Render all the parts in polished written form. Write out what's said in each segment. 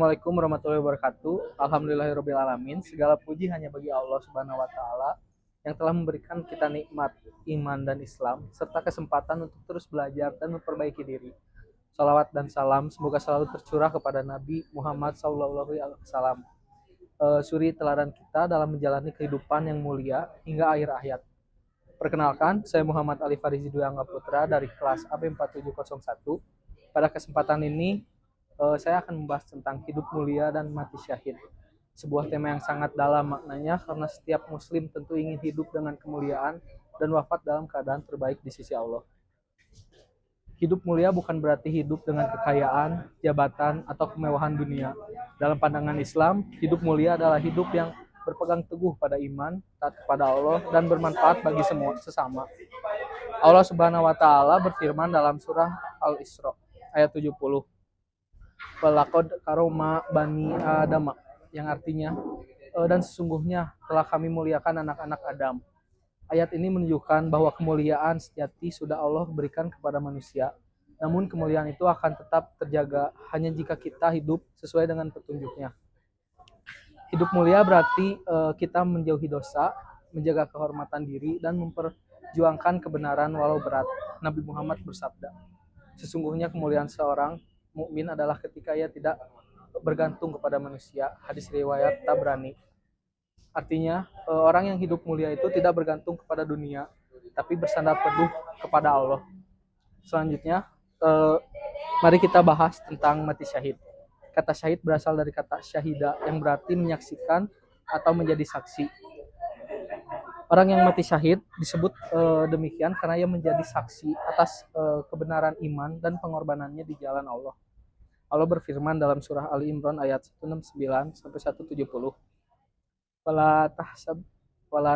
Assalamualaikum warahmatullahi wabarakatuh. Alhamdulillahirabbil alamin. Segala puji hanya bagi Allah Subhanahu wa taala yang telah memberikan kita nikmat iman dan Islam serta kesempatan untuk terus belajar dan memperbaiki diri. Salawat dan salam semoga selalu tercurah kepada Nabi Muhammad SAW, suri teladan kita dalam menjalani kehidupan yang mulia hingga akhir hayat. Perkenalkan, saya Muhammad Ali Farizi Dwi Angga Putra dari kelas AB4701. Pada kesempatan ini, saya akan membahas tentang hidup mulia dan mati syahid. Sebuah tema yang sangat dalam maknanya karena setiap muslim tentu ingin hidup dengan kemuliaan dan wafat dalam keadaan terbaik di sisi Allah. Hidup mulia bukan berarti hidup dengan kekayaan, jabatan, atau kemewahan dunia. Dalam pandangan Islam, hidup mulia adalah hidup yang berpegang teguh pada iman, taat kepada Allah, dan bermanfaat bagi semua sesama. Allah Subhanahu wa taala berfirman dalam surah Al-Isra ayat 70. Walaqad karoma bani Adam, yang artinya dan sesungguhnya telah kami muliakan anak-anak Adam. Ayat ini menunjukkan bahwa kemuliaan sejati sudah Allah berikan kepada manusia. Namun kemuliaan itu akan tetap terjaga hanya jika kita hidup sesuai dengan petunjuknya. Hidup mulia berarti kita menjauhi dosa, menjaga kehormatan diri, dan memperjuangkan kebenaran walau berat. Nabi Muhammad bersabda, sesungguhnya kemuliaan seorang mukmin adalah ketika ia tidak bergantung kepada manusia. Hadis riwayat Tabrani. Artinya, orang yang hidup mulia itu tidak bergantung kepada dunia, tapi bersandar teguh kepada Allah. Selanjutnya, mari kita bahas tentang mati syahid. Kata syahid berasal dari kata syahida yang berarti menyaksikan atau menjadi saksi. Orang yang mati syahid disebut demikian karena ia menjadi saksi atas kebenaran iman dan pengorbanannya di jalan Allah. Allah berfirman dalam surah Ali Imran ayat 169 sampai 170. Wala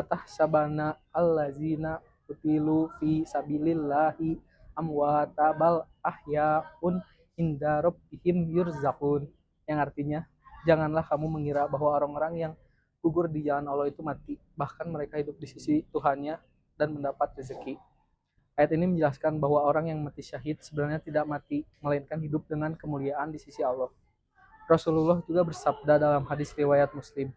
tahsabana allazina qutilu fi sabilillahi amwata bal ahyaun inda rabbihim yurzaqun. Yang artinya, janganlah kamu mengira bahwa orang-orang yang gugur di jalan Allah itu mati, bahkan mereka hidup di sisi Tuhannya dan mendapat rezeki. Ayat ini menjelaskan bahwa orang yang mati syahid sebenarnya tidak mati, melainkan hidup dengan kemuliaan di sisi Allah. Rasulullah juga bersabda dalam hadis riwayat Muslim,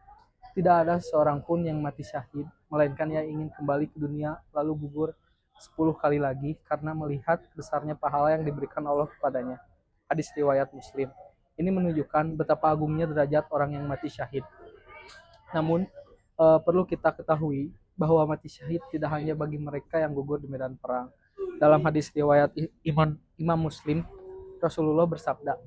tidak ada seorang pun yang mati syahid, melainkan ia ingin kembali ke dunia lalu gugur 10 kali lagi karena melihat besarnya pahala yang diberikan Allah kepadanya. Hadis riwayat Muslim. Ini menunjukkan betapa agungnya derajat orang yang mati syahid. Namun, perlu kita ketahui bahwa mati syahid tidak hanya bagi mereka yang gugur di medan perang. Dalam hadis riwayat Imam Muslim, Rasulullah bersabda,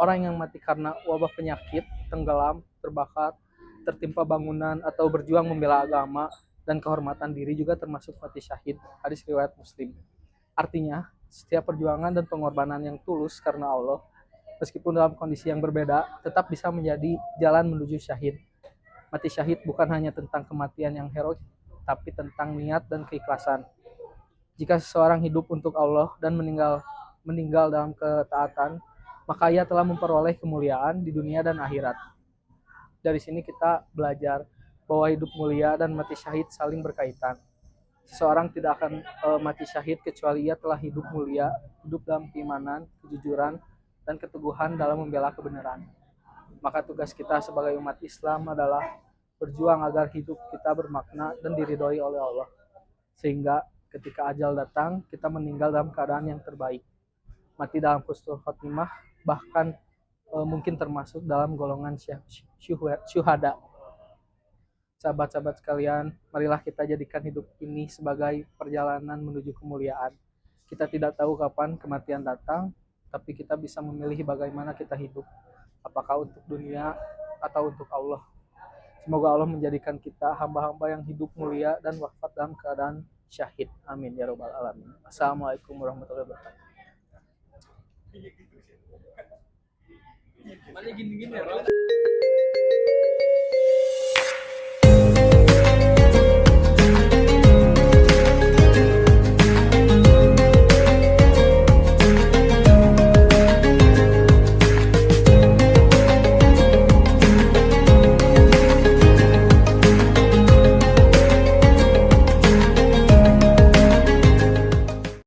orang yang mati karena wabah penyakit, tenggelam, terbakar, tertimpa bangunan, atau berjuang membela agama dan kehormatan diri juga termasuk mati syahid. Hadis riwayat Muslim. Artinya, setiap perjuangan dan pengorbanan yang tulus karena Allah, meskipun dalam kondisi yang berbeda, tetap bisa menjadi jalan menuju syahid. Mati syahid bukan hanya tentang kematian yang heroik, tapi tentang niat dan keikhlasan. Jika seseorang hidup untuk Allah dan meninggal dalam ketaatan, maka ia telah memperoleh kemuliaan di dunia dan akhirat. Dari sini kita belajar bahwa hidup mulia dan mati syahid saling berkaitan. Seseorang tidak akan mati syahid kecuali ia telah hidup mulia, hidup dalam keimanan, kejujuran, dan keteguhan dalam membela kebenaran. Maka tugas kita sebagai umat Islam adalah berjuang agar hidup kita bermakna dan diridhoi oleh Allah. Sehingga ketika ajal datang, kita meninggal dalam keadaan yang terbaik. Mati dalam husnul khotimah, bahkan mungkin termasuk dalam golongan syuhada. Sahabat-sahabat sekalian, marilah kita jadikan hidup ini sebagai perjalanan menuju kemuliaan. Kita tidak tahu kapan kematian datang, tapi kita bisa memilih bagaimana kita hidup. Apakah untuk dunia atau untuk Allah. Semoga Allah menjadikan kita hamba-hamba yang hidup mulia dan wafat dalam keadaan syahid. Amin ya rabbal alamin. Assalamualaikum warahmatullahi wabarakatuh. Mana gini-gini ya,